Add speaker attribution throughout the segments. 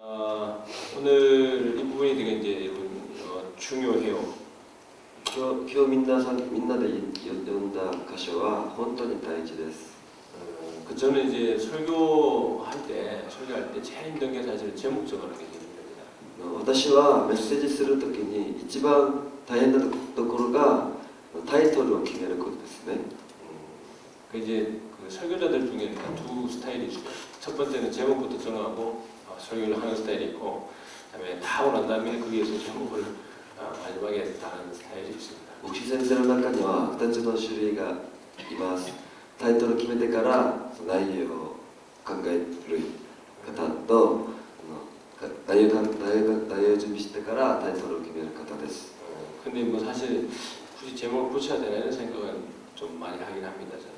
Speaker 1: 오늘 이 부분이 되게 이제 중요해요.
Speaker 2: 今日みんなで読んだ箇所は本当に大事です。
Speaker 1: 저는 이제 설교할 때 제일 힘든 게 사실 제목 정하는 게 제일 힘듭니다.
Speaker 2: 私はメッセージするときに一番大変なところがタイトルを決めることですね。
Speaker 1: 그 이제 그 설교자들 중에 두 스타일이 있어요. 첫 번째는 제목부터 정하고 설교를 하는 스타일이 있고, 그다음에 다 하고 난 다음에 거기에서 제목을 마지막에 다는 스타일이 있습니다.
Speaker 2: 牧師先生の中には2つの種類がいます。タイトルを決めてから内容を考える方と、内容を準備してからタイトルを決める方です。
Speaker 1: 근데 뭐 사실 굳이 제목을 붙여야 되나 생각은 좀 많이 하긴 합니다. 저는.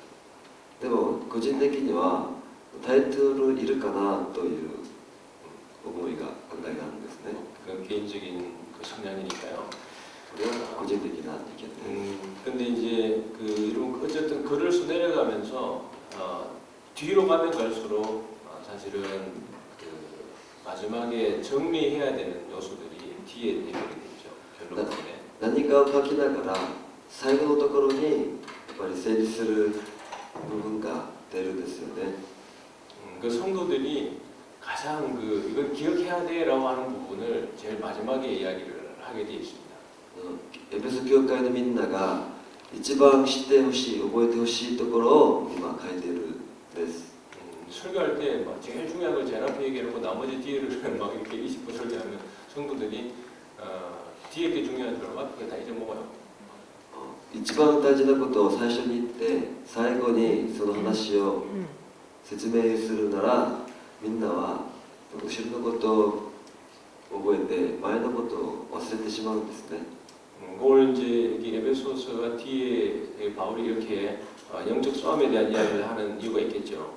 Speaker 2: でも個人的にはタイトルいるかなという思いが考えがあるんですね。
Speaker 1: 그건 개인적인 그 성향이니까요.
Speaker 2: それは個人的な意見です。
Speaker 1: 근데 이제 이런 어쨌든 글을 써내려가면서 뒤로 가면 갈수록 사실은 그 마지막에 정리해야 되는 요소들이 뒤에 대결이 되죠. 결론 부분에.
Speaker 2: 何かを書きながら最後のところにやっぱり整理する部分が出るんですよね。
Speaker 1: 그 성도들이 가장 이건 기억해야 돼라고 하는 부분을 제일 마지막에 이야기를 하게 돼 있습니다.
Speaker 2: エペソ教会のみんなが一番知ってほしい、覚えてほしいところを今書いているんです。
Speaker 1: 설교할 때 막 제일 중요한 걸 제일 앞에 얘기하고 나머지 뒤에를 막 이렇게 20분 설교하면 성도들이 뒤에 게 중요한 걸 막 다 잊어먹어요.
Speaker 2: 一番大事なことを最初に言って最後にその話を説明するならみんなは後ろのことを覚えて前のことを忘れてしまうんですね。
Speaker 1: 그걸 이제 여기 에베소서가 뒤에 바울이 이렇게 영적 싸움에 대한 이야기를 하는 이유가 있겠죠.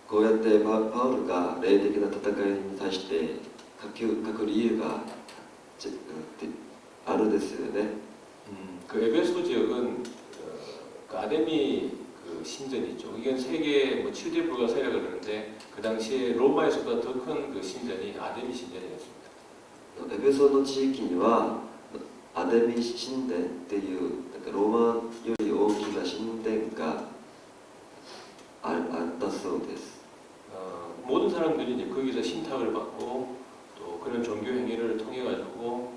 Speaker 2: こうやってパウルが霊的な戦いに対して書く理由があるんですよね。
Speaker 1: 그 에베소 지역은 그 아데미 그 신전이 있죠. 이건 세계 뭐 7대 불가 세력을 그러는데 그 당시에 로마에서보다 더 큰 그 신전이 아데미 신전이었습니다.
Speaker 2: エペソの地域にはアデミ神殿っていうローマより大きな神殿があったそうです。
Speaker 1: 모든 사람들이 이제 거기서 신탁을 받고 또 그런 종교 행위를 통해 가지고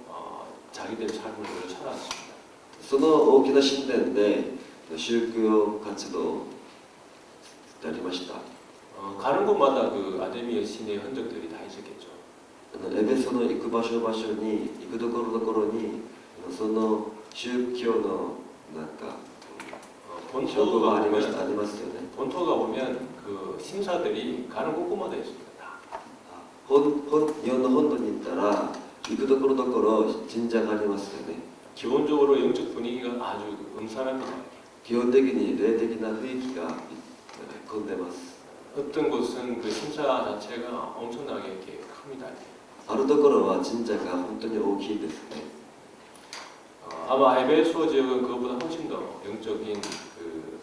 Speaker 1: 자기들의 삶을 살아왔습니다.
Speaker 2: その大きな神殿で宗教活動をやりました。
Speaker 1: 가는 곳마다 그 아데미 여신의 흔적들이 다 있었겠죠.
Speaker 2: エペソの行く場所に行くところにその宗教のなんか証拠がありますよね。
Speaker 1: 본토가 보면 그 신사들이 가는 곳곳마다 있습니다.
Speaker 2: 日本の本土に行ったら行くところ神社がありますよね。
Speaker 1: 기본적으로 영적 분위기가 아주 음산합니다.
Speaker 2: 基本的に霊的な雰囲気が混んでます。
Speaker 1: 어떤 곳은 그 신사 자체가 엄청나게 이렇게 큽니다.
Speaker 2: あるところは神社が本当に大きいですね。
Speaker 1: 아마 에베소 지역은 그것보다 훨씬 더 영적인 그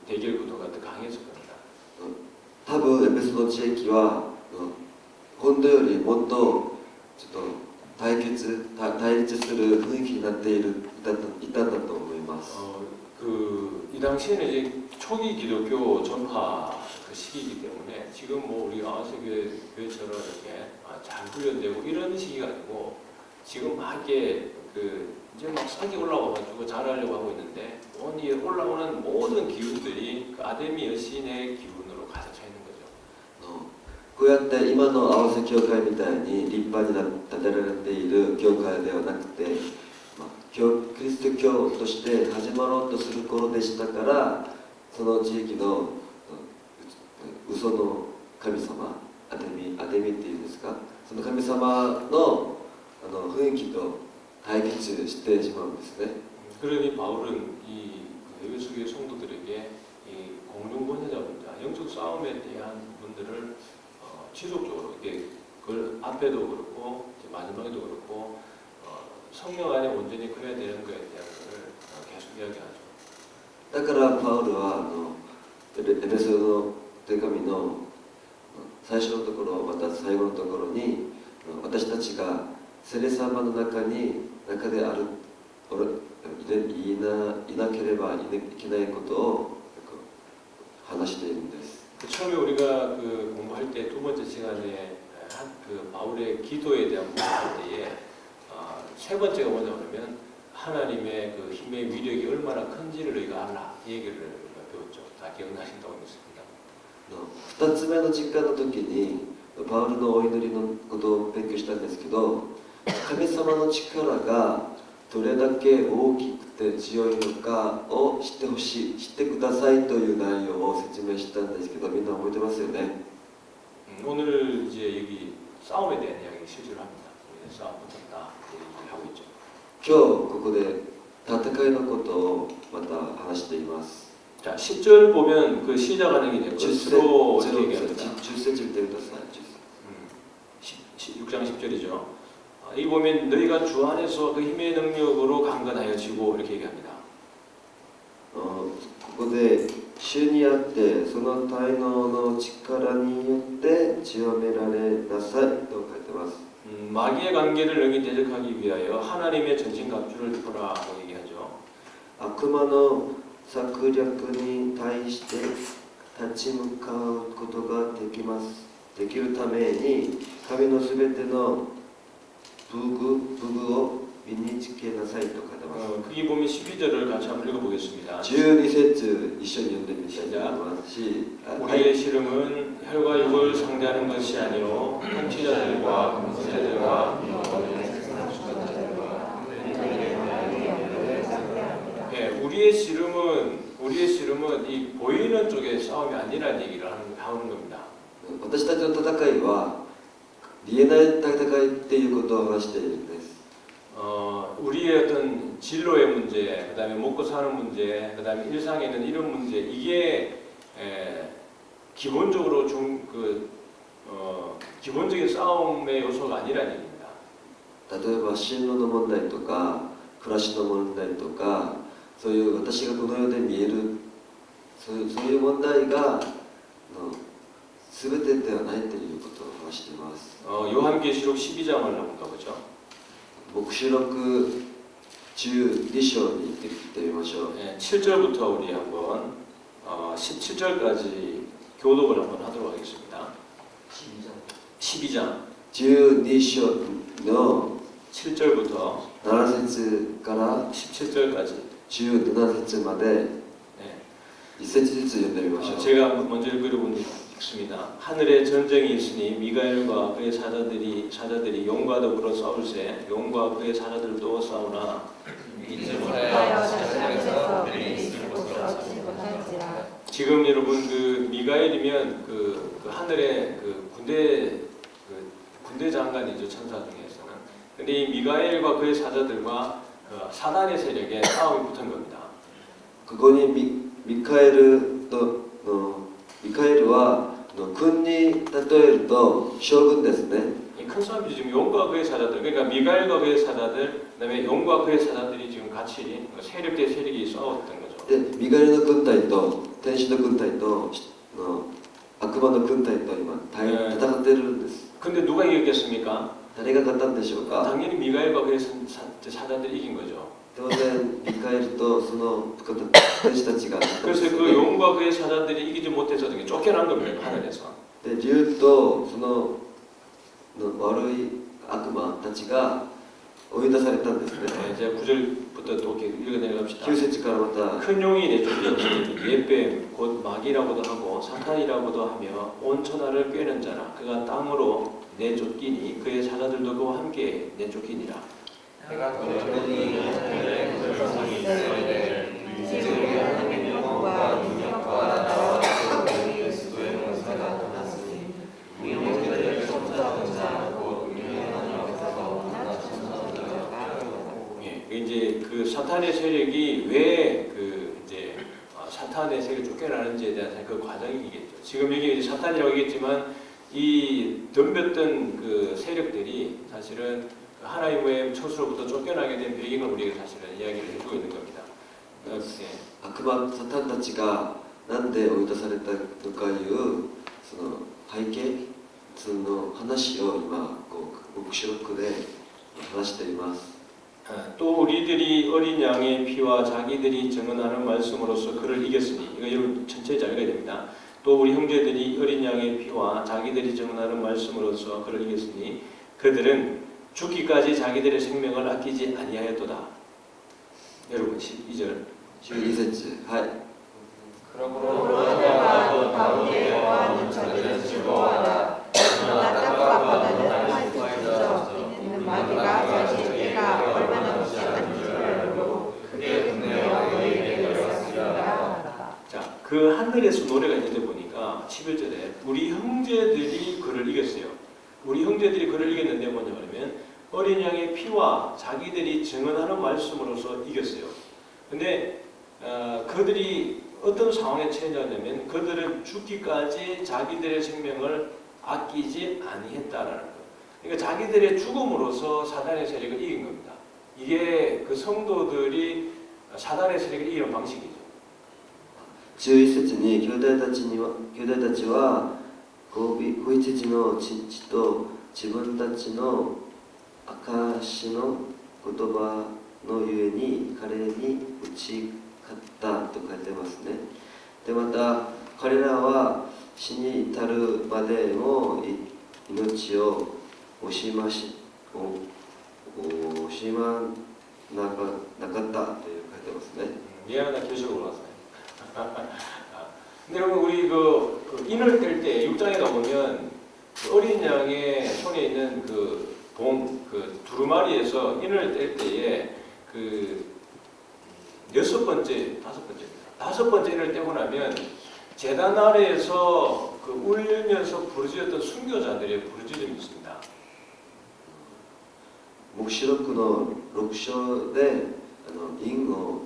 Speaker 1: 대결 구도가 더 강했을 겁니다.
Speaker 2: 多分エペソの地域は本土よりもっとちょっと対立する雰囲気になっていたんだと思います。
Speaker 1: 이 당시에는 이제 초기 기독교 전파 그 시기이기 때문에 지금 뭐 우리 아와스 교회처럼 이렇게 잘 훈련되고 이런 시기가 아니고 지금 막 이렇게 이제 막 산이 올라와가지고 잘하려고 하고 있는데 이 올라오는 모든 기운들이 그 아데미 여신의 기운으로 가득 차 있는 거죠.
Speaker 2: こうやって今の合わせ教会みたいに立派に建てられている教会ではなくて、キリスト教として始まろうとする頃でしたから、その地域の嘘の神様、アデミっていうんですか、その神様の雰囲気と対決してしまうんですね。
Speaker 1: 그러니 바울은 이 에베소 교회 성도들에게 이 공동 권세자분들, 영적 싸움에 대한 부분들을 지속적으로 이게 그걸 앞에도 그렇고 마지막에도 그렇고 성령 안에 온전히 그래야 되는 거에 대한 것을 계속 이야기하죠.
Speaker 2: だからパウルはエペソの手紙の最初のところまた最後のところに私たちが聖霊様の中であるいなければいけないことを話しているんです。
Speaker 1: 처음에 우리가 그 공부할 때 두 번째 시간에 그 바울의 기도에 대한 공부할 때에 세 번째가 뭐냐면 하나님의 그 힘의 위력이 얼마나 큰지를 우리가 알라 이 얘기를 배웠죠. 다 기억나신다고 믿습니다.
Speaker 2: 2つ目の実感の時にパウルのお祈りのことを勉強したんですけど、神様の力がどれだけ大きくて強いのかを知ってほしい、知ってくださいという内容を説明したんですけど、みんな覚えてますよね。
Speaker 1: 오늘 이제 여기 싸움에 대한 이야기 실제로 합니다. 우리는 싸움 붙었다 얘기를 하고 있죠.
Speaker 2: 今日ここで戦いのことをまた話しています。
Speaker 1: 자, 10절 보면 그 시작하는 게 것으로
Speaker 2: 10
Speaker 1: 얘기합니다.
Speaker 2: 節見てください。
Speaker 1: 6장 10절이죠. 이 보면 너희가 주 안에서 그 힘의 능력으로 강건하여지고 이렇게 얘기합니다.
Speaker 2: ここで主にあってその滞納の力によって強められなさいと書いてます。
Speaker 1: 마귀의 관계를 능히 대적하기 위하여 하나님의 전신갑주를 입으라고 얘기하죠.
Speaker 2: 悪魔の策略に対して立ち向かうことができるために神のすべての武具を身につけなさいと書いてます。
Speaker 1: 거기 보면 12절을 같이 한번 읽어보겠습니다.
Speaker 2: 12節一緒に読んでみたいと思いますし、
Speaker 1: 우리의 씨름은 혈과 육을 상대하는 것이 아니요 통치자들과 권세들과 우리의 씨름은 이 보이는 쪽의 싸움이 아니라는 얘기를 하는 겁니다.
Speaker 2: 私たちの戦いは見えない戦いっていうことを話しているんです。
Speaker 1: 우리의 어떤 진로의 문제, 그다음에 먹고 사는 문제, 그다음에 일상에 있는 이런 문제 이게 기본적으로 기본적인 싸움의 요소가 아니라는 얘기입니다.
Speaker 2: 例えば進路の問題とか暮らしの問題とかそういう私がこの世で見えるそういう問題が全てではないということを話しています。
Speaker 1: 요한계시록 12장을 한번 가보죠.
Speaker 2: 黙示録12章に行ってみましょう。
Speaker 1: 7절부터 우리 한번 17절까지 교독을 한번 하도록 하겠습니다. 12장
Speaker 2: 12章の
Speaker 1: 7절부터
Speaker 2: 7節から
Speaker 1: 17절까지
Speaker 2: 17節まで一節ずつ読んでみましょう。
Speaker 1: 제가 먼저 읽습니다. 하늘에 전쟁이 있으니 미가엘과 그의 사자들이 용과 더불어 싸울세 용과 그의 사자들도 싸우나 지금 여러분 그 미가엘이면 그 하늘의 그 군대 장관이죠, 천사 중에서는. 근데 이 미가엘과 그의 사자들과 사단의 세력에 싸움이 붙은 겁니다.
Speaker 2: ここにミカエルは軍に例えると将軍ですね。
Speaker 1: 이 큰 싸움이 지금 용과 그의 사자들, 그러니까 미가엘과 그의 사자들, 그다음에 용과 그의 사자들이 지금 같이 세력 대 세력이 싸웠던 거죠.
Speaker 2: でミカエルの軍隊と天使の軍隊と悪魔の軍隊と今戦っているんです。
Speaker 1: 근데 누가 이겼겠습니까?
Speaker 2: 誰が勝ったんでしょうか。
Speaker 1: 당연히 미가엘과 그의 사자들이 이긴 거죠.
Speaker 2: 当然ミカエルとその天使たちが
Speaker 1: 그래서 그 용과 그의 사자들이 이기지 못해서 쫓겨난 겁니다, 하늘에서.
Speaker 2: で竜とその悪い悪魔たちが追い出されたんですね。
Speaker 1: 이제 9절부터 또 읽어내갑시다.
Speaker 2: 9節からまた
Speaker 1: 큰 용이 내쫓기니 옛뱀 곧 마귀라고도 하고 사탄이라고도 하며 온 천하를 꿰는 자라 그가 땅으로 내쫓기니 그의 사자들도 그와 함께 내쫓기니라.
Speaker 3: 내가 도전히 하늘의 별상이 있어야 지금 영광과 능력과 나라와 권력이 그리스도의 권세가 나타났으니 우리는 그들을 천사하는 자 곧 운명의 하나님께서
Speaker 1: 이제 그 사탄의 세력이 왜 이제 사탄의 세력이 쫓겨나는지에 대한 그 과정이겠죠. 지금 여기 이제 사탄이라고 얘기했지만 이 덤볐던 그 세력들이 사실은 하나님의 처수로부터 쫓겨나게 된 배경을 우리에게 사실은 이야기를 해주고 있는 겁니다.
Speaker 2: 悪魔サタンたちがなんで追い出されたとかいうその背景普通の話を今こう黙示録で話しています。
Speaker 1: 또 우리들이 어린 양의 피와 자기들이 증언하는 말씀으로서 그를 이겼으니 이거 여러분 천천히 잘 읽어야 됩니다. 또 우리 형제들이 어린 양의 피와 자기들이 증언하는 말씀으로서 그를 이겼으니 그들은 죽기까지 자기들의 생명을 아끼지 아니하였도다. 여러분 12절
Speaker 2: 12節はい。
Speaker 3: 그러므로 너희가 그 가운데 거하는 자들은 즐거워하라. 그러나 땅과 바다는 하여튼 젖어 이는 마귀가 자기 때가 얼마나 무시했다는 줄 알고 크게 분노하여 너희에게 들어왔으리라.
Speaker 1: 자, 그 하늘에서 노래가 있는데 보니까 11절에 우리 형제들이 그를 이겼어요. 우리 형제들이 그를 이겼는데 뭐냐면 어린 양의 피와 자기들이 증언하는 말씀으로서 이겼어요. 근데 그들이 어떤 상황에 처해졌냐면 그들은 죽기까지 자기들의 생명을 아끼지 아니했다라는 거예요. 그러니까 자기들의 죽음으로서 사단의 세력을 이긴 겁니다. 이게 그 성도들이 사단의 세력을 이기는 방식이죠.
Speaker 2: 11節に兄弟たちは子羊の父と自分たちの証の言葉のゆえに彼に打ち勝ったと書いてますね。でまた彼らは死に至るまでも命を惜しまなかったと書いてますね。
Speaker 1: 미안하다 교실로 올라왔어요. 근데 여러분 우리 그 인을 뗄 때 6장에 가보면 그 어린 양의 손에 있는 그 두루마리에서 인을 뗄 때에 그 다섯 번째 인을 떼고 나면 제단 아래에서 그 울면서 부르짖었던 순교자들의 부르짖음이 있습니다.
Speaker 2: 黙示録の6章で印を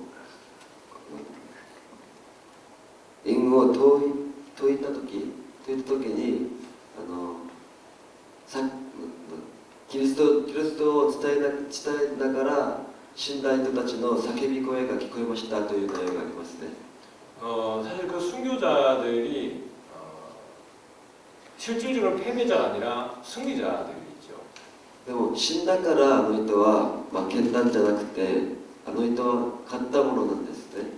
Speaker 2: 解いた時にキリストを伝えながら死んだ人たちの叫び声が聞こえましたという内容がありますね。
Speaker 1: 사실 그 순교자들이 실질적으로 패배자가 아니라 승리자들이죠.
Speaker 2: でも死んだからあの人は負けたんじゃなくてあの人は勝ったものなんですね。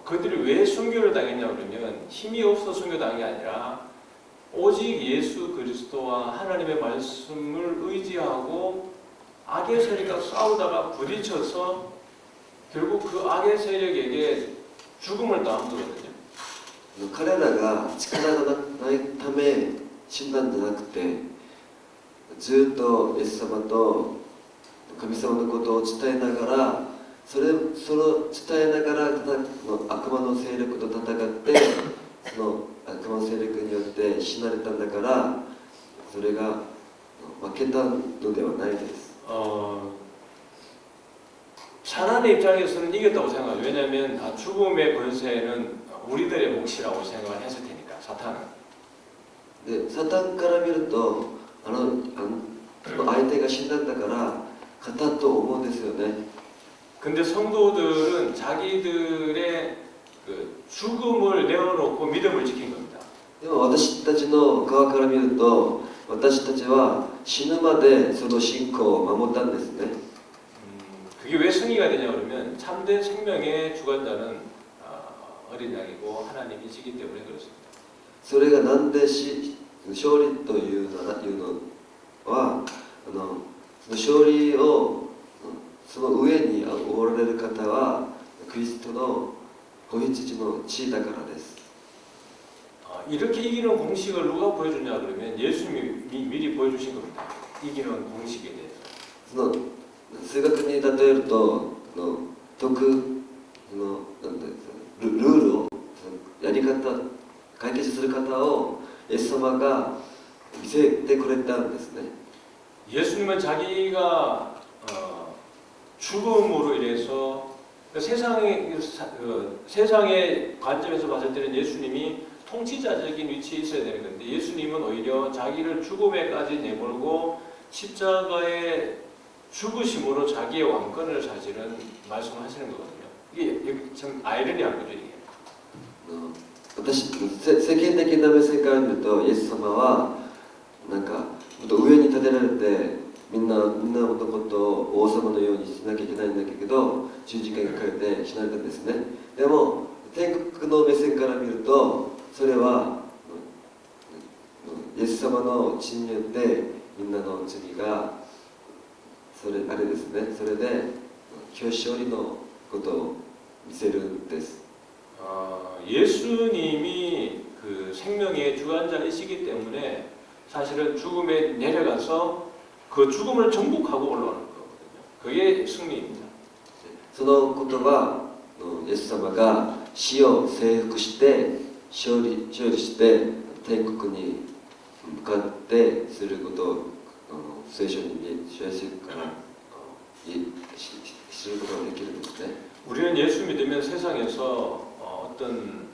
Speaker 1: 그들이 왜 순교를 당했냐 그러면 힘이 없어 순교당한 게 아니라 오직 예수 그리스도와 하나님의 말씀을 의지하고 악의 세력과 싸우다가 부딪혀서 결국 그 악의 세력에게 죽음을 당한 거거든요.
Speaker 2: 彼らが力がないため死んだんじゃなくてずっとイエス様と神様のことを伝えながらそれを伝えながら悪魔の勢力と戦ってその悪魔の勢力によって死なれたんだからそれが負けたのではないです。
Speaker 1: 사단의 입장에서는 이겼다고 생각해요. 왜냐하면 죽음의 권세는 우리들의 몫이라고 생각을 했을 테니까 사탄은.
Speaker 2: でサタンから見ると相手が死んだんだから勝ったと思うんですよね。
Speaker 1: 근데 성도들은 자기들의 그 죽음을 내어놓고 믿음을 지킨 겁니다.
Speaker 2: でも私たちの側から見ると私たちは死ぬまでその信仰を守ったんですね。
Speaker 1: 그게 왜 승리가 되냐 그러면 참된 생명의 주관자는 어린 양이고 하나님이시기 때문에 그렇습니다.
Speaker 2: それがなんで勝利というのはその勝利をその上におられる方はクリストの子羊の血だからです。
Speaker 1: 이렇게 이기는 공식을 누가 보여주냐 그러면 예수님이 미리 보여주신 겁니다. 이기는 공식에 대해서.
Speaker 2: その数学に例えるとルールをやり方解決する方をイエス様が見せてくれたんですね。
Speaker 1: 예수님은 자기가 죽음으로 인해서 세상의 관점에서 봤을 때는 예수님이 통치자적인 위치에 있어야 되는 건데 예수님은 오히려 자기를 죽음에까지 내몰고 십자가의 죽으심으로 자기의 왕권을 사실은 말씀하시는 거거든요. 이게 참 아이러니한 거죠 이게.
Speaker 2: 世間的な目線から見るとイエス様はなんかもっと上に立てられてみんなのことを王様のようにしなきゃいけないんだけど十字架にかかれて死なれたんですね。でも天国の目線から見るとそれはイエス様の血によってみんなの罪がそれあれですね。それで今日勝利のことを見せるんです。
Speaker 1: 예수님이 그 생명의 주관자이시기 때문에 사실은 죽음에 내려가서 그 죽음을 정복하고 올라오는 거거든요. 그게 승리입니다.
Speaker 2: そのことはイエス様が死を征服して勝利して天国に向かってすることを聖書に知らせるからすることができるんですね。
Speaker 1: 우리는 예수 믿으면 세상에서 어떤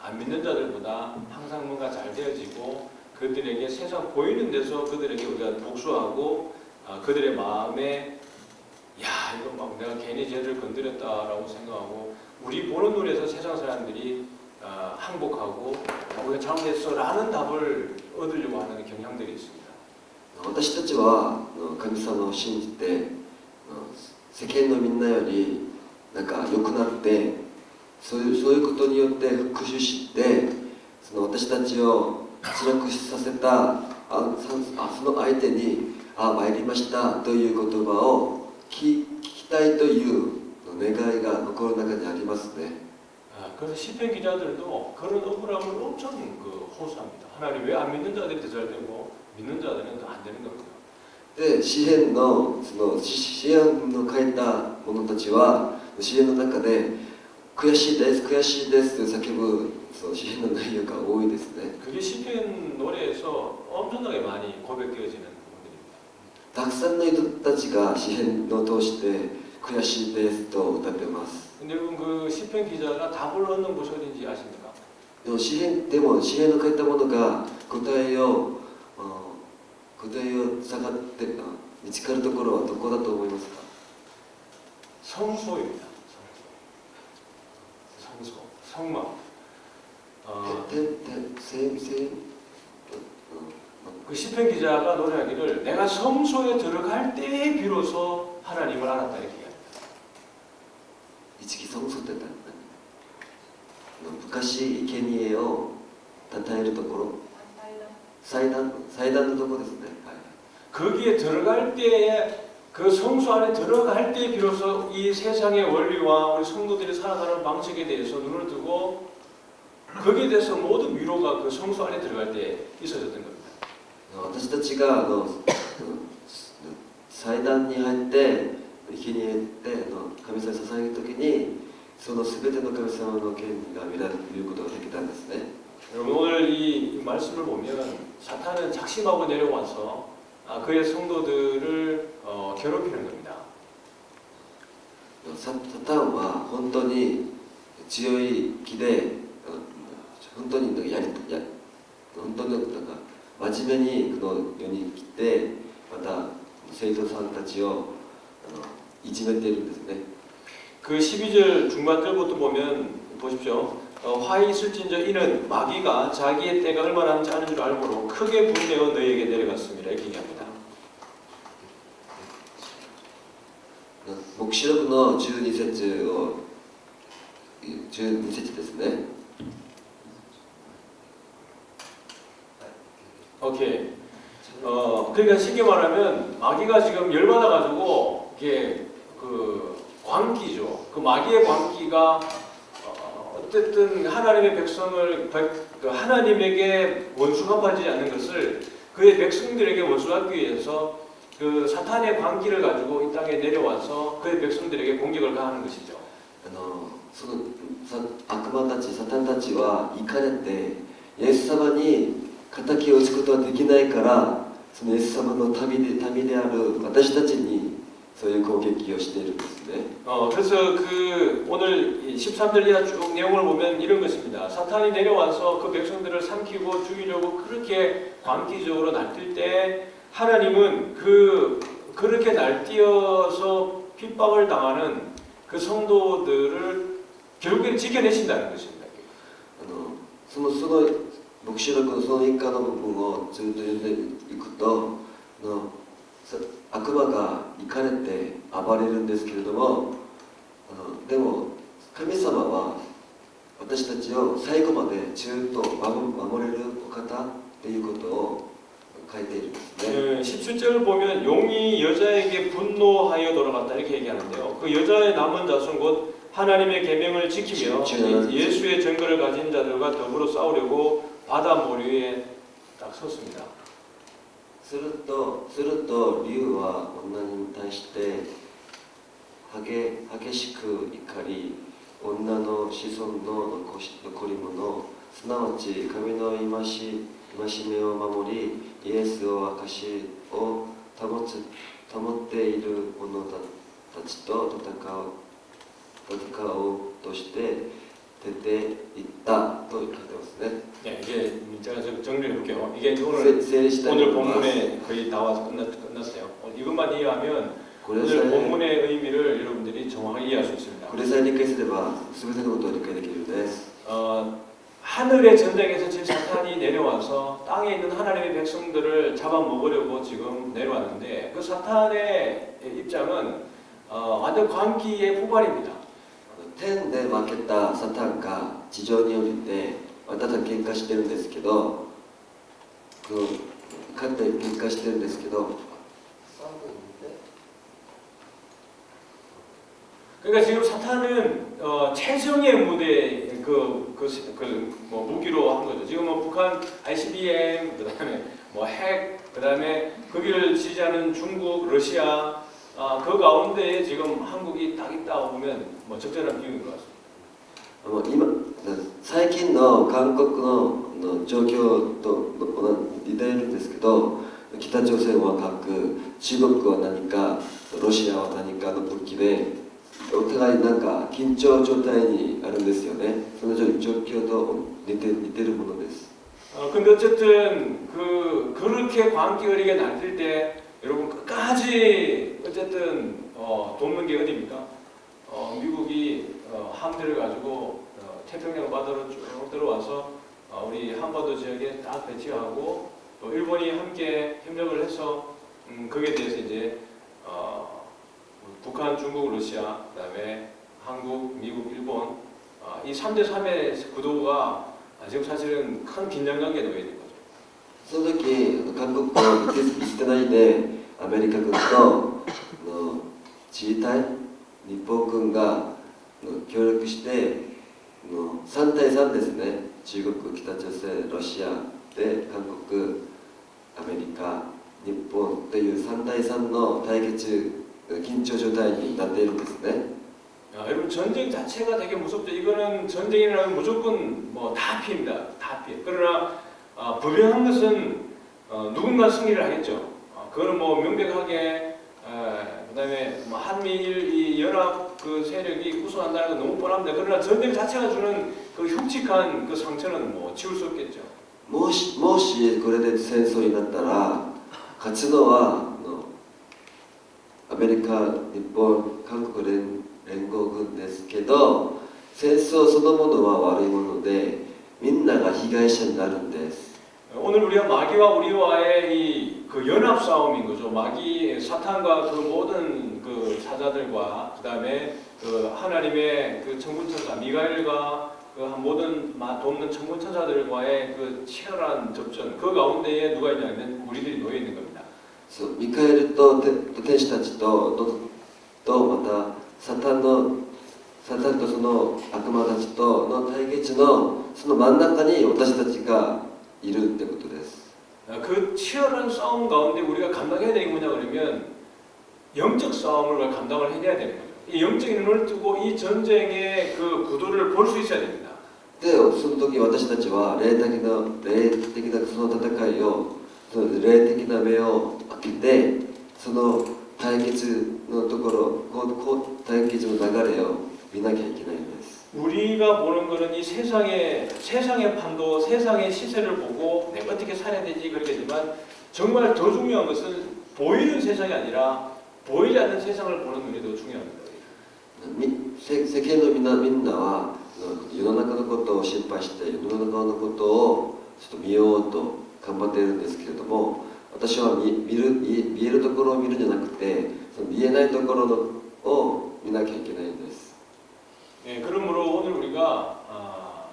Speaker 1: 안 믿는 자들보다 항상 뭔가 잘 되어지고 그들에게 세상 보이는 데서 그들에게 우리가 복수하고 그들의 마음에 야 이거 막 내가 괜히 쟤를 건드렸다라고 생각하고 우리 보는 눈에서 세상 사람들이 항복하고 우리가 잘못했어라는 답을 얻으려고 하는 경향들이 있습니다.
Speaker 2: 私たちは神様を信じて世間のみんなよりなんか良くなってそういうことによって復讐してその私たちを辛くさせたその相手に参りましたという言葉を聞きたいという願いが心の中にありますね。
Speaker 1: 그래서 시편 기자들도 그런 억울함을 엄청 호소합니다. 하나님 왜 안 믿는 자들이 더 잘 되고 믿는 자들은 더 안 되는 겁니다.
Speaker 2: で詩篇の詩篇の書いた者たちは詩篇の中で悔しいです悔しいですと叫ぶ詩篇の内容が多いですね。
Speaker 1: 그게 시편 노래에서 엄청나게 많이 고백되어지는 부분들입니다.
Speaker 2: たくさんの人たちが詩篇を通して悔しいですと歌ってます。
Speaker 1: 근데 여러분 그 시편 기자가 답을 얻는 곳이 어딘지 아십니까?
Speaker 2: でも詩篇の書いた者が答えを探って見つかるところはどこだと思いますか？
Speaker 1: 성소입니다. 성소, 성막. 그 시편 기자가 노래하기를 내가 성소에 들어갈 때에 비로소 하나님을 알았다 이렇게 얘기합니다.
Speaker 2: 一義성소って昔生贄を称えるところ祭壇のところですね。
Speaker 1: 거기에 들어갈 때에 그 성소 안에 들어갈 때 비로소 이 세상의 원리와 우리 성도들이 살아가는 방식에 대해서 눈을 뜨고 거기에 대해서 모든 위로가 그 성소 안에 들어갈 때 있어졌던 겁니다.
Speaker 2: 私たちが祭壇に入って生贄って神様に捧げるときにその全ての神様の権利が見ることができたんですね。
Speaker 1: 여러분 오늘 이 말씀을 보면 사탄은 작심하고 내려와서 그의 성도들을 괴롭히는 겁니다.
Speaker 2: サタンは本当に強い気で本当に真面目にこの世に来てまた生徒さんたちをいじめているんですね。
Speaker 1: 그 12절 중반절부터 보면 보십시오. 화 있을진저 이는 마귀가 자기의 때가 얼마나 남지 않은 줄 알므로 크게 분내어 너희에게 내려갔습니다. 이렇게 얘기합니다.
Speaker 2: 黙示録の12節ですね。
Speaker 1: 오케이. 그러니까 쉽게 말하면 마귀가 지금 열받아가지고 이게 그 광기죠. 그 마귀의 광기가 어쨌든 하나님의 백성을 하나님에게 원수가 빠지지 않는 것을 그의 백성들에게 원수하기 위해서 그 사탄의 광기를 가지고 이 땅에 내려와서 그의 백성들에게 공격을 가하는 것이죠.
Speaker 2: その悪魔たちサタンたちは怒れてイエス様に敵を打つことはできないからそのイエス様の民である私たちにそういう攻撃をしているんですね。
Speaker 1: 그래서 그 오늘 13절 이하 쭉 내용을 보면 이런 것입니다. 사탄이 내려와서 그 백성들을 삼키고 죽이려고 그렇게 광기적으로 날뛸 때 하나님은 그렇게 날뛰어서 핍박을 당하는 그 성도들을 결국에는 지켜내신다는 것입니다.
Speaker 2: その黙示録のその一家の部分をずっと読んでいくと悪魔が怒かれて暴れるんですけれども、でも神様は私たちを最後までずっと守れるお方ということを書いているんですね。
Speaker 1: 17절을 보면 용이 여자에게 분노하여 돌아갔다 이렇게 얘기하는데요. 그 여자의 남은 자손 곧 하나님의 계명을 지키며 예수의 증거를 가진 자들과 더불어 싸우려고 바다 모류에 딱 섰습니다.
Speaker 2: すると竜は女に対して激しく怒り、女の子孫の残り物、すなわち神の戒めを守り、イエスを証を保っている者たちと戦おうとして出ていったと書いてますね。
Speaker 1: 네, 이게 제가 좀 정리해 볼게요. 이게 오늘 본문에 거의 다 와서 끝났어요. 이것만 이해하면 오늘 본문의 의미를 여러분들이 정확하게 이해할 수 있습니다.
Speaker 2: これさえ理解すれば全てのことを理解できるんです。
Speaker 1: 하늘의 전쟁에서 지금 사탄이 내려와서 땅에 있는 하나님의 백성들을 잡아먹으려고 지금 내려왔는데 그 사탄의 입장은 완전 광기의 폭발입니다.
Speaker 2: 天で負けたサタンが地上に降りてまた喧嘩してるんですけど、勝って喧嘩してるんですけど、
Speaker 1: 그러니까 지금 사탄은 최정의 무대 뭐 무기로 한 거죠. 지금 뭐 북한 ICBM, 그다음에 뭐 핵, 그다음에 거기를 지지하는 중국, 러시아, 그 가운데에 지금 한국이 딱 있다고 보면 뭐 적절한 비유인 것 같습니다.
Speaker 2: 最近の韓国の状況と似ているんですけど、北朝鮮は核、中国は何か、ロシアは何かの武器でお互いなんか緊張状態にあるんですよね。その状況と似てるものです。
Speaker 1: 근데 어쨌든 그렇게 광기 어리게 날뛸 때 여러분 끝까지 어쨌든 돕는 게 어디입니까? 미국이 함대를 가지고 태평양 바다로 쭉 들어와서 우리 한반도 지역에 딱 배치하고 또 일본이 함께 협력을 해서 거기에 대해서 이제 북한, 중국, 러시아, 그다음에 한국, 미국, 일본 이 3대 3의 구도가 지금 사실은 큰 긴장 관계에 놓여 있는 거죠.
Speaker 2: その時韓国は行ってないでアメリカ軍と自衛隊、日本軍が協力して3対3ですね。中国、北朝鮮、ロシアで韓国、アメリカ、日本という3対3の対決緊張状態になっているんですね。
Speaker 1: 여러분 전쟁 자체가 되게 무섭죠. 이거는 전쟁이라면 무조건 뭐 다 피입니다. 다 피해. 그러나 분명한 것은 누군가 승리를 하겠죠. 그거는 뭐 명백하게 그다음에 뭐 한미일 이 연합 그 세력이 우승한다는 건 너무 뻔합니다. 그러나 전쟁 자체가 주는 그 흉측한 그 상처는 뭐 지울 수 없겠죠.
Speaker 2: もしこれで戦争になったら勝つのはアメリカ、日本、韓国連合軍ですけど、戦争そのものは悪いものでみんなが被害者になるんです。
Speaker 1: 오늘 우리가 마귀와 우리와의 그 연합 싸움인 거죠. 마귀 사탄과 그 모든 그 사자들과 그다음에 그 하나님의 그 천군천사 미가엘과 그 모든 돕는 천군천사들과의 그 치열한 접전 그 가운데에 누가 있냐면 우리들이 놓여 있는 겁니다.
Speaker 2: そうミカエルと天使たちとまたサタンとその悪魔たちとの対決のその真ん中に私たちがいるってことです。
Speaker 1: 그 치열한 싸움 가운데 우리가 감당해야 되는 게 뭐냐 그러면 영적 싸움을 감당을 해야 되는 거죠. 이 영적인 눈을 뜨고 이 전쟁의 그 구도를 볼 수 있어야 됩니다.
Speaker 2: でその時私たちは霊的なその戦いを霊的な目を開けてその対決のところ対決の流れを見なきゃいけないんです。
Speaker 1: 우리가 보는 거는 이 세상의 판도, 세상의 시세를 보고 내가 어떻게 살아야 되지 그러겠지만 정말 더 중요한 것은 보이는 세상이 아니라 보이지 않는 세상을 보는 눈이 더 중요합니다.
Speaker 2: 世間のみんなは世の中のことを心配して世の中のことをちょっと見ようと頑張っているんですけれども、私は見えるところを見るんじゃなくて、その見えないところを見なきゃいけないんです。
Speaker 1: 예, 그러므로 오늘 우리가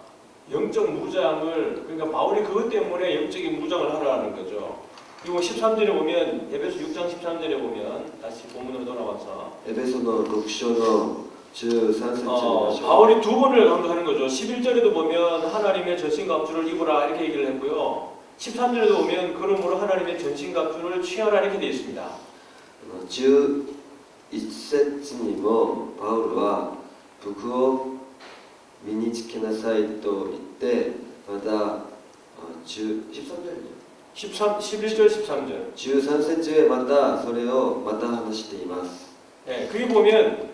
Speaker 1: 영적 무장을, 그러니까 바울이 그것 때문에 영적인 무장을 하라는 거죠. 그리고 13절에 보면, 에베소 6장 13절에 보면, 다시 본문으로 돌아와서
Speaker 2: エペソの6章の13節を見ましょう。
Speaker 1: 바울이 두 번을 강조하는 거죠. 11절에도 보면 하나님의 전신갑주를 입으라 이렇게 얘기를 했고요. 13절에도 보면 그러므로 하나님의 전신갑주를 취하라 이렇게 되어 있습니다.
Speaker 2: 11節にもパウルは服を身につけなさいと言って、また13절이요
Speaker 1: 11절 13절
Speaker 2: 13節へまたそれをまた話しています。
Speaker 1: 예, 그게 보면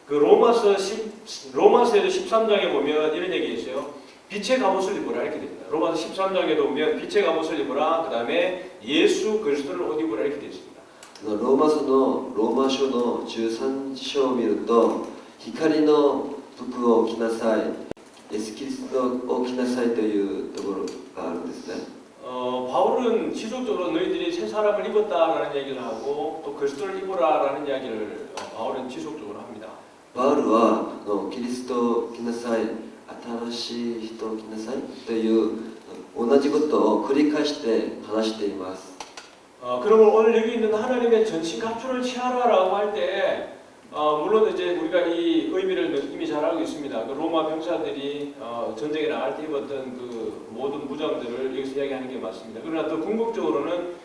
Speaker 1: 그 로마서에도 13장에 보면 이런 얘기 있어요. 빛의 갑옷을 입으라 이렇게 됩니다. 로마서 13장에도 보면 빛의 갑옷을 입으라, 그 다음에 예수 그리스도를 옷 입으라 이렇게 되어 있습니다.
Speaker 2: ローマ書の13章を見ると、光の服を着なさい、イエス・キリストを着なさいというところがあるんですね。
Speaker 1: 바울은 지속적으로 너희들이 새 사람을 입었다라는 얘기를 하고 또 그리스도를 입으라라는 이야기를 바울은 지속적으로 합니다.
Speaker 2: パウルはキリストを着なさい、新しい人を着なさいという同じことを繰り返して話しています。
Speaker 1: 그러면 오늘 여기 있는 하나님의 전신 갑주를 취하라라고 할 때 물론 이제 우리가 이 의미를 이미 잘 알고 있습니다. 그 로마 병사들이 전쟁에 나갈 때 입었던 그 모든 무장들을 여기서 이야기하는 게 맞습니다. 그러나 더 궁극적으로는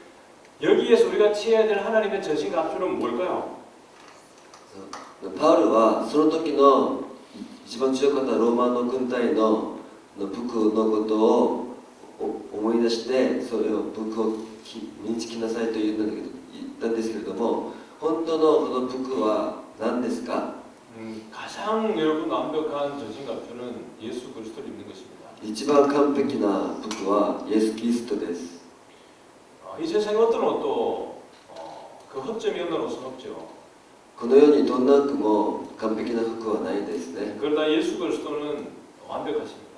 Speaker 1: 여기에서 우리가 취해야 될 하나님의 전신 갑주는 뭘까요?
Speaker 2: パウルはその時の一番強かったローマの軍隊の服のことを思い出して、それを服を身につけなさいと言ったんですけれども、本当のこの服は何ですか？
Speaker 1: 가장 여러분 완벽한 전신 갑주는 예수 그리스도를 입는 것입니다.
Speaker 2: 一番完璧な服はイエス・キリストです。
Speaker 1: 이 세상에 어떤 옷도 그 허점이 없는 옷은 없죠.
Speaker 2: この世にどんな服も完璧な服はないですね。
Speaker 1: 그러나 예수 그리스도는 완벽하십니다.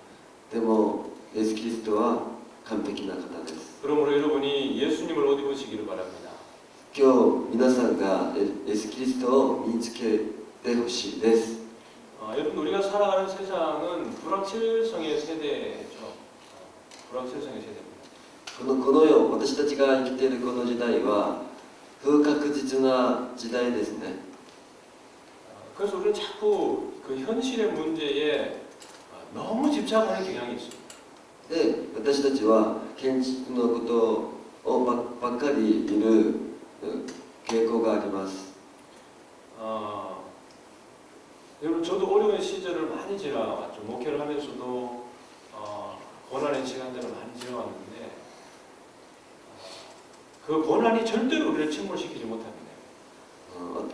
Speaker 2: でもイエス・キリストは完璧な方です。
Speaker 1: 그러므로 여러분이 예수님을 옷 입으시기를 바랍니다.
Speaker 2: 今日皆さんがイエス・キリストを身につけてほしいです。
Speaker 1: 여러분 우리가 살아가는 세상은 불확실성의 세대죠. 불확실성의 세대입니다.
Speaker 2: この世、私たちが生きているこの時代は不確実な時代ですね。
Speaker 1: 그래서 우리는 자꾸 그 현실의 문제에 너무 집착하는 경향이 있습니다.
Speaker 2: で、私たちは現実のことをばっかり見る傾向があります。
Speaker 1: 여러분 저도 어려운 시절을 많이 지나왔죠. 목회를 하면서도 고난의 시간들을 많이 지나왔는데 그 고난이 절대로 우리를 침몰시키지 못합니다.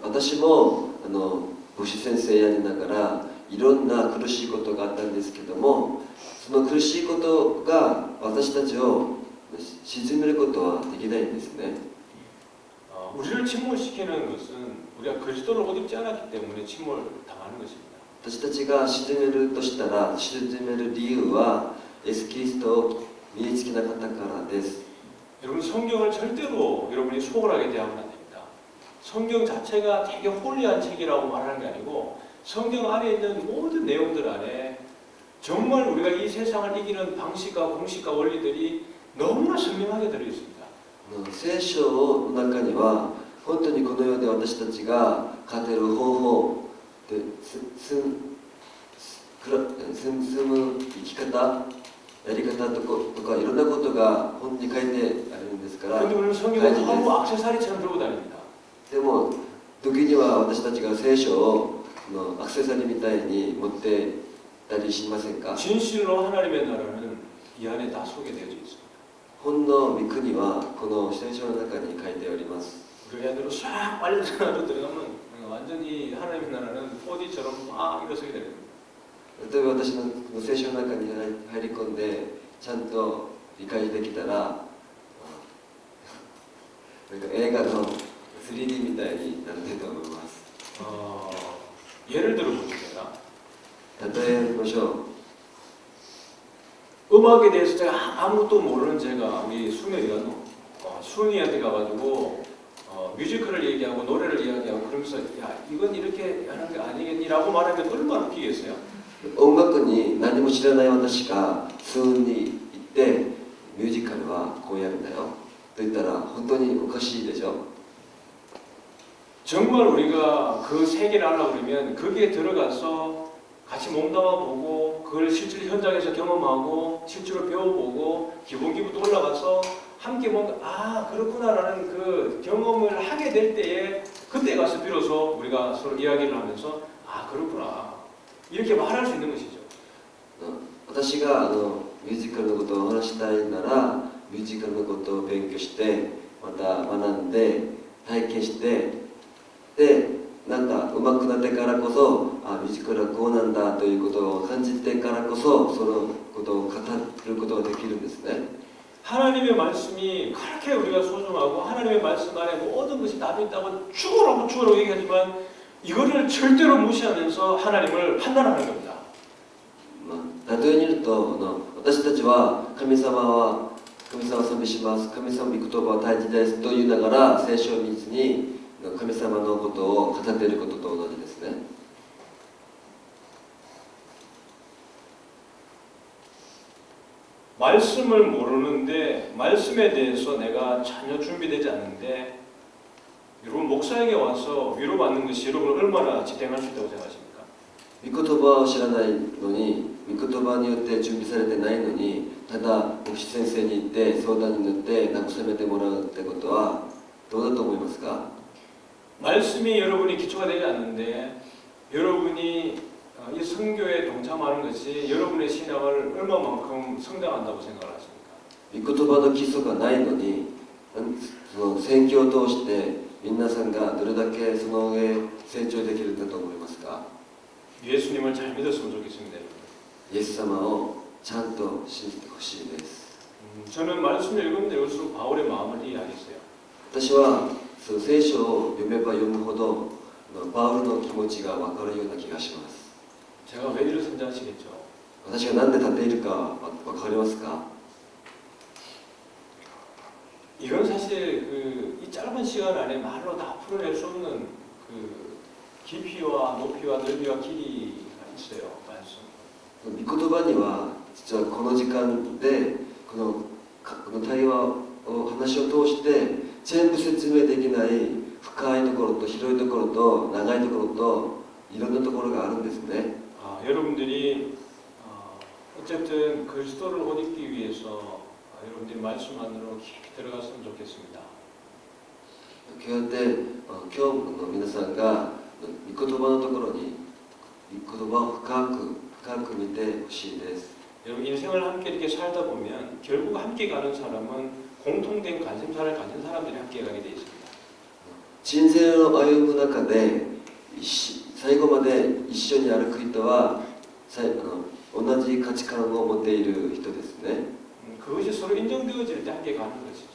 Speaker 2: 私も牧師先生やりながらいろんな苦しいことがあったんですけども、その苦しいことが私たちを沈めることはできないんですね。
Speaker 1: 우리를 침몰시키는 것은 우리가 그리스도를 옷 입지 않았기 때문에 침몰당하는 것입니다.
Speaker 2: 私たちが沈めるとしたら、沈める理由はイエス・キリストを身につけなかったからです。
Speaker 1: 여러분 성경을 절대로 여러분이 소홀하게 대하면 안 됩니다. 성경 자체가 되게 홀리한 책이라고 말하는 게 아니고 성경 안에 있는 모든 내용들 안에 정말 우리가 이 세상을 이기는 방식과 공식과 원리들이 너무나 선명하게 들어있습니다.
Speaker 2: 聖書の中には本当にこの世で私たちが勝てる方法で進む生き方、やり方とかいろんなことが本に書いてあるんですから。
Speaker 1: 근데 우리는 성경을 너무 액세서리처럼 들고 다닙니다.
Speaker 2: でも時には私たちが聖書をアクセサリーみたいに持ってたりしませんか？
Speaker 1: 진실로 하나님의 나라는 이 안에 다 소개되어져 있습니다.
Speaker 2: 本の御国はこの聖書の中に書いております。
Speaker 1: 그 안으로 싹 빨려 들어가면 완전히 하나님의 나라는 4D처럼 막 일어서게 됩니다.
Speaker 2: 例えば私の聖書の中に入り込んでちゃんと理解できたら映画の 3D みたいになってると思います。
Speaker 1: 예를 들어 보겠습니다.
Speaker 2: 例えましょう。
Speaker 1: 음악에 대해서 제가 아무것도 모르는 제가 우리 순이한테 가가지고 뮤지컬을 얘기하고 노래를 이야기하고 그러면서 야 이건 이렇게 하는 게 아니겠니라고 말하면 얼마나 웃기겠어요?
Speaker 2: 音楽に何も知らない私が数に行ってミュージカルはこうやるんだよと言ったら本当におかしいでしょ。
Speaker 1: 정말 우리가 그 세계를 알려고 그러면 거기에 들어가서 같이 몸담아 보고 그걸 실제로 현장에서 경험하고 실제로 배워보고 기본기부터 올라가서 함께 뭔가 아 그렇구나라는 그 경험을 하게 될 때에 그때 가서 비로소 우리가 서로 이야기를 하면서 아 그렇구나 이렇게 말할 수 있는 것이죠.
Speaker 2: 私がミュージカルのことをお話ししたいならミュージカルのことを勉強してまた学んで体験してでなんか上手くなってからこそあミュージカルはこうなんだということを感じてからこそそのことを語ることができるんですね。
Speaker 1: 하나님의 말씀이 그렇게 우리가 소중하고 하나님의 말씀 안에 모든 것이 답이 있다고 죽으라고 얘기하지만 이거를 절대로 무시하면서 하나님을 판단하는 겁니다.
Speaker 2: 例えに言うと私たちは神様を賛美します神様の御言葉は大事ですと言いながら聖書を見ずに神様のことを語っていることと同じですね。
Speaker 1: 말씀을 모르는데 말씀에 대해서 내가 전혀 준비되지 않는데 여러분 목사에게 와서 위로받는 것이 여러분을 얼마나 지탱할 수 있다고 생각하십니까?
Speaker 2: 御言葉を知らないのに御言葉によって準備されてないのにただ牧師先生に行って相談に乗って慰めてもらうってことはどうだと思いますか？
Speaker 1: 말씀이 여러분이 기초가 되지 않는데 여러분이 이 선교에 동참하는 것이 여러분의 신앙을 얼마만큼 성장한다고 생각하십니까?
Speaker 2: 御言葉の基礎がないのにその宣教を通して皆さんがどれだけその上成長できるんだと思いますか？
Speaker 1: 예수님을 잘 믿었으면 좋겠습니다.
Speaker 2: イエス様をちゃんと信じてほしいです。
Speaker 1: 저는 말씀을 읽으면 읽을수록 바울의 마음을 이해하겠어요.
Speaker 2: 私はその聖書を読めば読むほどパウルの気持ちが分かるような気がします。
Speaker 1: 제가 왜 이러는지 아시겠죠?
Speaker 2: 私が何で立っているか分かりますか？
Speaker 1: 이건 사실 이 짧은 시간 안에 말로 다 풀어낼 수 없는 그 깊이와 높이와 넓이와 길이가 있어요. 말씀.
Speaker 2: 御言葉には実はこの時間でこの対話を話を通して全部説明できない深いところと広いところと長いところといろんなところがあるんですね。
Speaker 1: 여러분들이 어쨌든 그리스도를 옷 입기 위해서 여러분들이 말씀 안으로 깊이 들어갔으면 좋겠습니다.
Speaker 2: 今日の皆さんが御言葉のところに御言葉を深く見てほしいです。
Speaker 1: 여러분 인생을 함께 이렇게 살다 보면 결국 함께 가는 사람은 공통된 관심사를 가진 사람들이 함께 가게 되어 있습니다.
Speaker 2: 人生を歩む中で最後まで一緒に歩く人は同じ価値観を持っている人ですね。
Speaker 1: 그것이 서로 인정되어질 때 함께 가는 것이죠.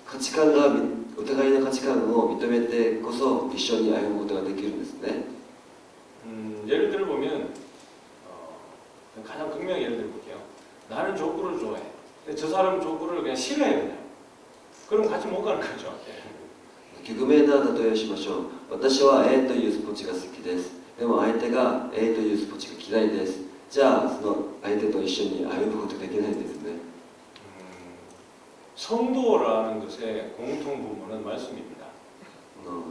Speaker 2: 価値観がお互いの価値観を認めてこそ一緒に歩むことができるんですね。
Speaker 1: 예를 들어 보면 가장 극명한 예를 들어볼게요. 나는 족구를 좋아해. 근데 저 사람은 족구를 그냥 싫어해 그냥. 그럼 같이 못 가는 거죠.
Speaker 2: 極名な例えをしましょう。私は A というスポーツが好きです。でも相手が A というスポーツが嫌いです。じゃあその相手と一緒に歩むことができないんですね。
Speaker 1: 성도라는 것의 공통 부분은 말씀입니다.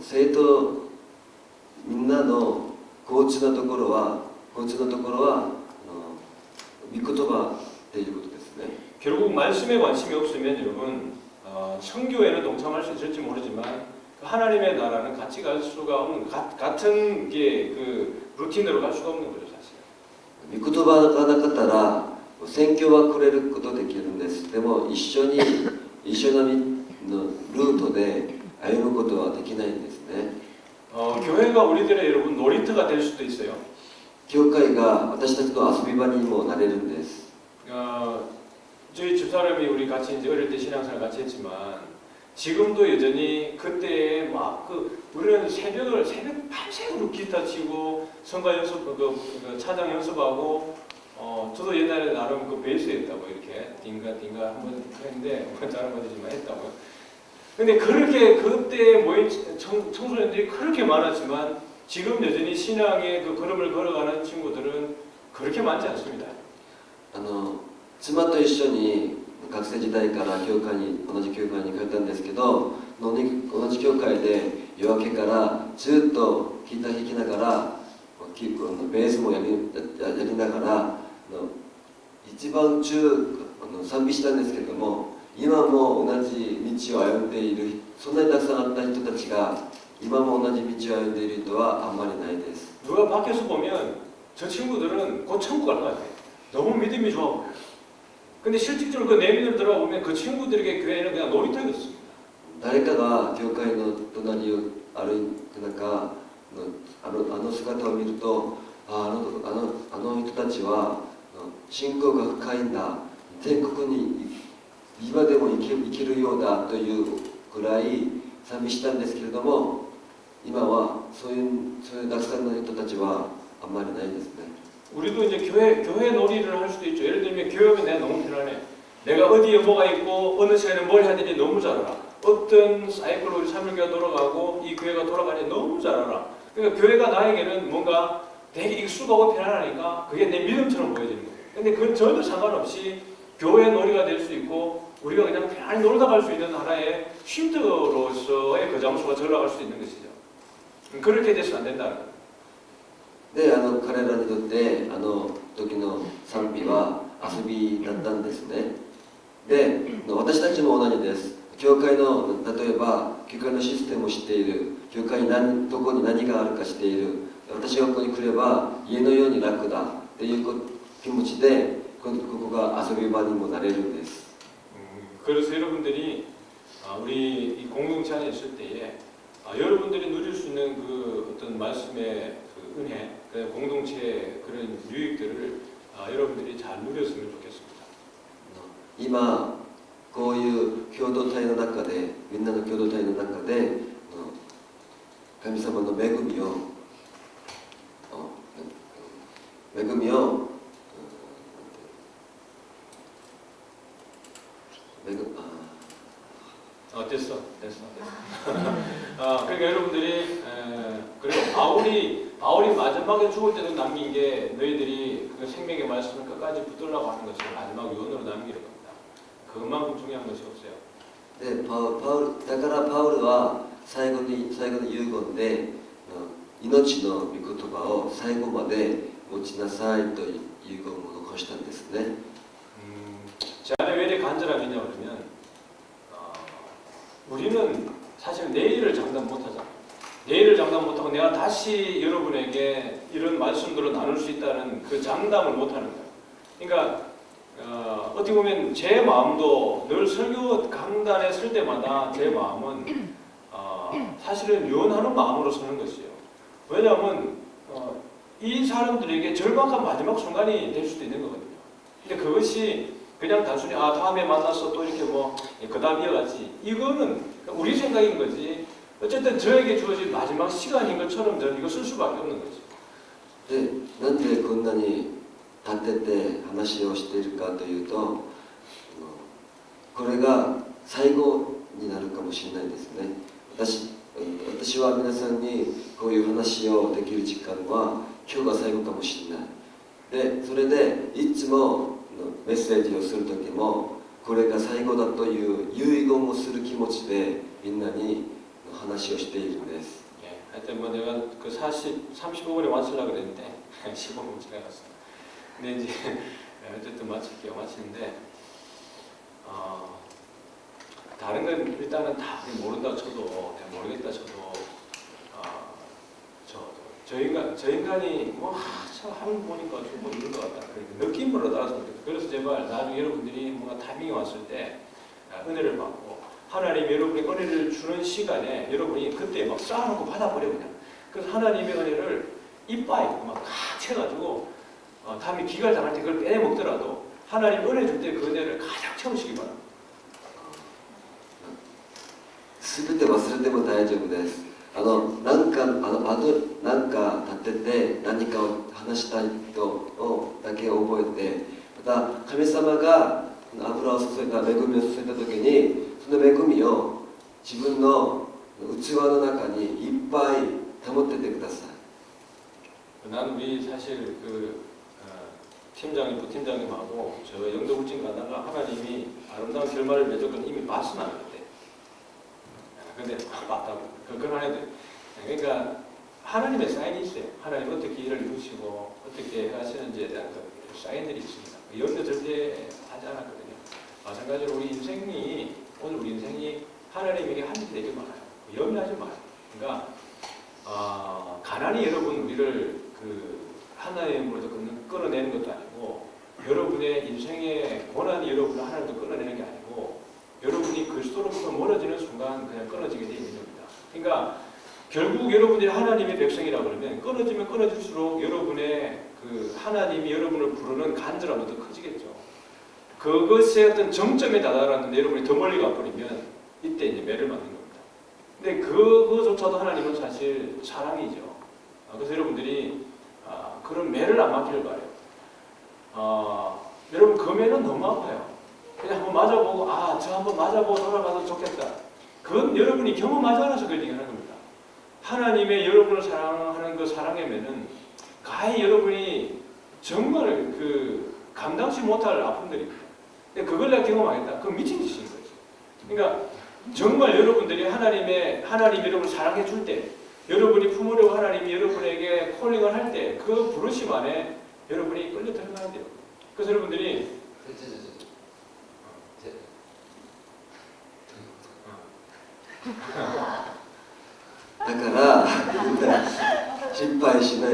Speaker 2: 生徒みんなの共通のところは御言葉っていうことですね。
Speaker 1: 결국 말씀에 관심이 없으면 여러분 선교에는 동참할 수 있을지 모르지만 하나님의 나라는 같이 갈 수가 없는 같은 게 그 루틴으로 갈 수가 없는 거죠 사실.
Speaker 2: 御言葉がなかったら宣教はくれることできるんです。でも一緒のルートで歩むことはできないんですね。
Speaker 1: 교회가 우리들의 여러분 놀이터가 될 수도 있어요.
Speaker 2: 教会が私たちの遊び場にもなれるんです。
Speaker 1: 저희 집사람이 우리 같이 이제 어릴 때 신앙생활 같이 했지만 지금도 여전히 그때 막 우리는 새벽 밤새도록 기타 치고 성가 연습 찬양 연습하고 저도 옛날에 나름 그 베이스였다고 이렇게 딩가 한번 했는데 잘은 못하지만 했다고요. 근데 그렇게 그때 모인 청소년들이 그렇게 많았지만 지금 여전히 신앙의 그 걸음을 걸어가는 친구들은 그렇게 많지 않습니다.
Speaker 2: 妻と一緒に学生時代から同じ教会に通ったんですけど、同じ教会で夜明けからずっとギター弾きながらベースもやりながら一番賛美したんですけども、今も同じ道を歩んでいる、そんなにたくさんあった人たちが今も同じ道を歩んでいる人はあんまりないです。
Speaker 1: 누가 밖에서 보면 저 친구들은 곧 천국 갈 것 같아요. 너무 믿음이 좋아 보여요. 근데 실질적으로 그 내면을 들어보면 그 친구들에게 교회는 그냥 놀이터였습니다.
Speaker 2: 誰かが教会の隣を歩く中あの姿を見ると、あの人たちは信仰が深いんだ、天国に今でも生きるようだというくらい賛美したんですけれども、今はそういうたくさんの人たちはあんまりないですね。
Speaker 1: 우리도 이제 교회 놀이를 할 수도 있죠. 예를 들면 교회 오면 내가 너무 편안해. 내가 어디에 뭐가 있고 어느 시간에 뭘 해야 되는지 너무 잘 알아. 어떤 사이클로 우리 참여교회가 돌아가고 이 교회가 돌아가는지 너무 잘 알아. 그러니까 교회가 나에게는 뭔가 되게 익숙하고 편안하니까 그게 내 믿음처럼 보여지는 거예요. 근데 그건 전혀 상관없이 교회 놀이가 될 수 있고 우리가 그냥 편안히 놀다 갈 수 있는 하나의 쉼터로서의 그 장소가 전락할 수 있는 것이죠. 그렇게 돼서는 안 된다는 거예요.
Speaker 2: で彼らにとって時の賛美は遊びだったんですね。で私たちも同じです。教会の例えば教会のシステムを知っている、教会にどこに何があるか知っている、私がここに来れば家のように楽だっていう気持ちでここが遊び場にもなれるんです。
Speaker 1: 그래서 여러분들이 우리 이 공동체 안에 있을 때에 여러분들이 누릴 수 있는 그 어떤 말씀의 그 은혜, 그 공동체의 그런 유익들을 여러분들이 잘 누렸으면 좋겠습니다.
Speaker 2: 今こういう共同体の中で、みんなの共同体の中で神様の恵みを
Speaker 1: 됐어. 그러니까 여러분들이 그리고 바울이 마지막에 죽을 때도 남긴 게 너희들이 그 생명의 말씀을 끝까지 붙들라고 하는 것을 마지막 유언으로 남기는 겁니다. 그만큼 중요한 것이 없어요.
Speaker 2: でだからパウルは最後の遺言で命の御言葉を最後まで持ちなさいという遺言を残したんですね。
Speaker 1: 제 안에 왜 이렇게 간절함이냐 그러면 우리는 사실 내일을 장담 못하잖아요. 내일을 장담 못하고 내가 다시 여러분에게 이런 말씀들을 나눌 수 있다는 그 장담을 못하는 거예요. 그러니까 어떻게 보면 제 마음도 늘 설교 강단에 설 때마다 제 마음은 사실은 유언하는 마음으로 서는 것이에요. 왜냐하면 이 사람들에게 절박한 마지막 순간이 될 수도 있는 거거든요. 근데 그것이 그냥 단순히 다음에 만나서 또 이렇게 그 다음 이어가지, 이거는 우리 생각인 거지 어쨌든 저에게 주어진 마지막 시간인 것처럼 저는 이거 쓸 수밖에 없는 거죠.
Speaker 2: でなんでこんなに立ってて話をしているかというと、これが最後になるかもしれないですね。私は皆さんにこういう話をできる時間は今日が最後かもしれない。でそれでいつもメッセージをする時もこれが最後だという遺言をする気持ちでみんなに話をしているんです。
Speaker 1: 하여튼 내가 그 35분에 마치려고 그랬는데 15분 지나갔어. 근데 이제 어쨌든 마치는데 다른 건 일단은 다 모른다 쳐도 모르겠다 쳐도 저 인간이 참 하늘 보니까 좀 이런 것 같다. 느낌으로 따라서 그래서 제발 나중에 여러분들이 뭔가 타이밍이 왔을 때 은혜를 받고 하나님 여러분의 은혜를 주는 시간에 여러분이 그때 막 쌓아놓고 받아버려 그냥. 그래서 하나님의 은혜를 이빠이 막 채가지고 다음에 기갈 당할 때 그걸 빼먹더라도 하나님 은혜 줄 때 그 은혜를 가장 채우시기 바랍니다.
Speaker 2: 全て忘れても大丈夫です。なんか立ってて何かを話したい人だけけ覚えて、また神様が油を注いだ、恵みを注いだ時に、その恵みを自分の器の中にいっぱい保っててください。
Speaker 1: 난 우리 사실 팀장님, 부팀장님하고 저 영도구청 가다가 하나님이 아름다운 결말을 맺었건 이미 봤으면 안 돼. 근데 봤다고. 그건 안 해도 돼. 그러니까 하나님의 사인이 있어요. 하나님 어떻게 일을 이루시고 어떻게 하시는지에 대한 그 사인들이 있습니다. 염려 절대 하지 않았거든요. 마찬가지로 우리 인생이, 오늘 우리 인생이 하나님에게 한 일이 되게 많아요. 염려하지 마요. 그러니까 가난이 여러분 우리를 하나님으로부터 끌어내는 것도 아니고, 여러분의 인생의 고난이 여러분을 하나님도 끌어내는 게 아니고, 여러분이 그리스도로부터 멀어지는 순간 그냥 끊어지게 되어 있는 겁니다. 그러니까 결국 여러분들이 하나님의 백성이라고 그러면 끊어지면 끊어질수록 여러분의 하나님이 여러분을 부르는 간절함도 더 커지겠죠. 그것의 어떤 정점에 다다랐는데 여러분이 더 멀리 가버리면 이때 이제 매를 맞는 겁니다. 근데 그거조차도 하나님은 사실 사랑이죠. 그래서 여러분들이 그런 매를 안 맞기를 바래요. 여러분 그 매는 너무 아파요. 그냥 한번 맞아보고 저 한번 맞아보고 돌아가도 좋겠다. 그건 여러분이 경험하지 않아서 그런 얘기를 하는 겁니다. 하나님의 여러분을 사랑하는 그 사랑의 매는 가히 여러분이 정말 감당치 못할 아픔들입니다. 근데 그걸 내가 경험하겠다. 그건 미친 짓인 거죠. 그러니까 정말 여러분들이 하나님 여러분을 사랑해 줄 때, 여러분이 품으려고 하나님이 여러분에게 콜링을 할 때 그 부르심 안에 여러분이 끌려 들어가야 돼요. 그래서 여러분들이
Speaker 2: だから心配しない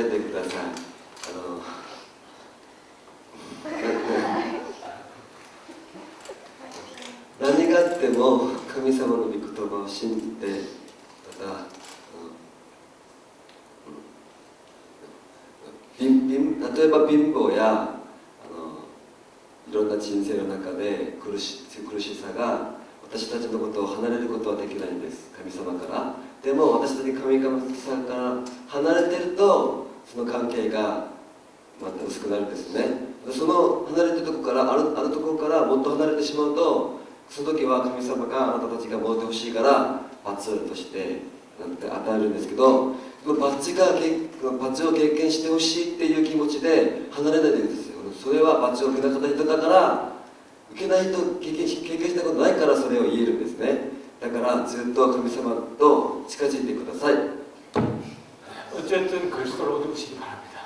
Speaker 2: でください。何があっても神様の御言葉を信じて、また例えば貧乏やいろんな人生の中で苦しさが私たちのことを離れることはできないんです、神様から。でも私たち神様から離れてるとその関係がまた薄くなるんですね。その離れてるところからあるところからもっと離れてしまうと、その時は神様があなたたちが戻ってほしいから罰として与えるんですけど、その罰を経験してほしいっていう気持ちで離れないでいるんですよ。それは罰を受けなかった人だから、受けないと経験したことないからそれを言えるんですね。だからずっと神様と近づいてください。
Speaker 1: 어쨌든 그리스도를 얻어 보시기 바랍니다.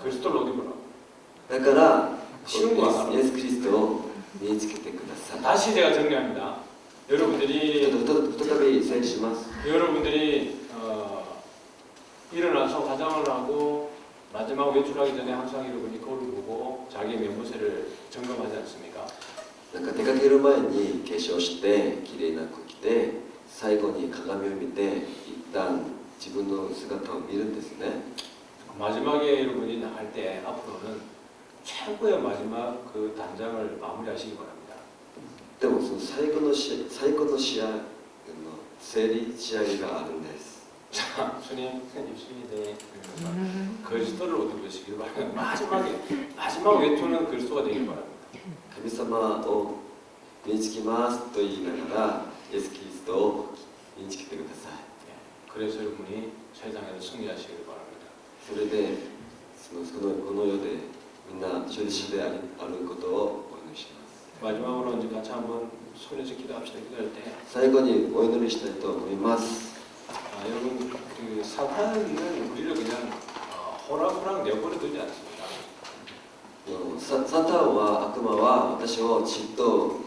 Speaker 1: 그리스도를 얻어 보라.
Speaker 2: だから
Speaker 1: 쉬운 거 알아.
Speaker 2: イエス・キリストを身につけてください。
Speaker 1: 다시 제가 정리합니다. 여러분들이
Speaker 2: 再び整理します。
Speaker 1: 여러분들이 일어나서 화장을 하고 마지막 외출하기 전에 항상 여러분이 거울을 보고 자기의 면모새를 점검하지 않습니까?
Speaker 2: なんか出かける前に化粧してきれいな服着て、最後に鏡を見て一旦自分の姿を見るんですね。
Speaker 1: 마지막에 여러분이 나갈 때 앞으로는 최고의 마지막 그 단장을 마무리하시기 바랍니다.
Speaker 2: でもその最後の試合の整理仕上げがあるんです。
Speaker 1: 자, 주님 입술이 그리스도를 얻어 보시길 바랍니다. 마지막 외투는 그리스도가 되길 바랍니다.
Speaker 2: 神様を身につきますと言いながらイエス・キリストを身につけてください。
Speaker 1: 그래서 여러분이 세상에서 승리하시길 바랍니다.
Speaker 2: それでこの世でみんな勝利者であることをお祈りします。
Speaker 1: 마지막으로 이제 같이 한번 손에서 기도합시다. 기도할 때
Speaker 2: 最後にお祈りしたいと思います。
Speaker 1: 여러분 사탄은 우리를 그냥 호락호락 내버려 두지 않습니다.
Speaker 2: サタンは悪魔は私をじっと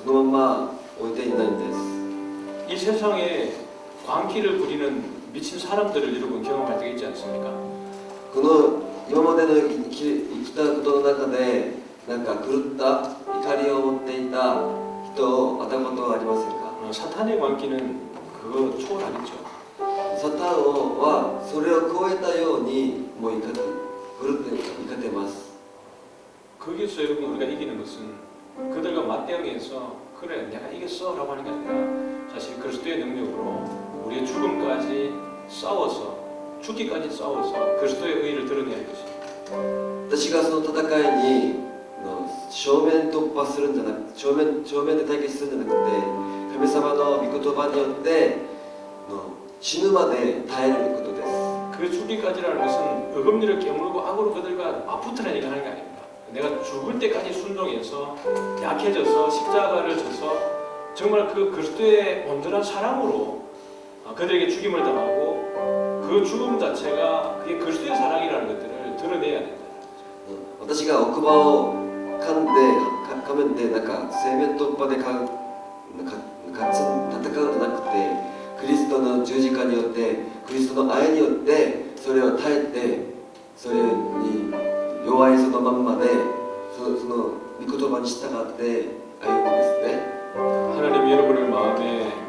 Speaker 2: そのまま置いていないんです。
Speaker 1: 이 세상에 광기를 부리는 미친 사람들을 여러분 경험할 때가 있지 않습니까?
Speaker 2: この今までの生きたことの中でなんか狂った怒りを持っていた人を会ったことはありませんか？
Speaker 1: 사탄의 광기는 그거 초월하겠죠.
Speaker 2: サタンはそれを超えたようにもう怒ってます。
Speaker 1: 거기서 여러분 우리가 이기는 것은 그들과 맞대응해서 그래 내가 이겼어 라고 하는 게 아니라 사실 그리스도의 능력으로 우리의 죽음까지 싸워서 죽기까지 싸워서 그리스도의 의의를 드러내야
Speaker 2: 私がその戦いに正面突破するんじゃなくて正面で対決するんじゃなくて神様の御言葉によって死ぬまで耐えることです。
Speaker 1: 그 죽기까지라는 것은 어금니를 깨물고 악으로 그들과 맞붙으라니까 하는 게 아닙니다. 내가 죽을 때까지 순종해서 약해져서 십자가를 져서 정말 그 그리스도의 온전한 사랑으로 그들에게 죽임을 당하고 그 죽음 자체가 그게 그리스도의 사랑이라는 것들을 드러내야 된다.
Speaker 2: 私が奥歯を噛めてなんか正面突破で戦うんじゃなくてキリストの十字架によってキリストの愛によってそれを耐えてそれに弱いそのまんまでその御言葉に従って歩むんですね。
Speaker 1: 하나님이 여러분의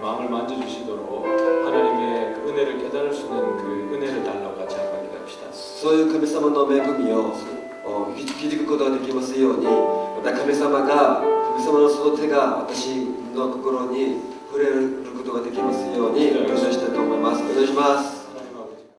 Speaker 1: 마음을 만져주시도록 하나님의 그 은혜를 깨달을 수 있는 그 은혜를 달라고 같이 한번 기도합시다.
Speaker 2: そういう神様の恵みを気づくことができますようにまた神様のその手が私の心に触れることができますようにお祈りしたいと思います。お願いします。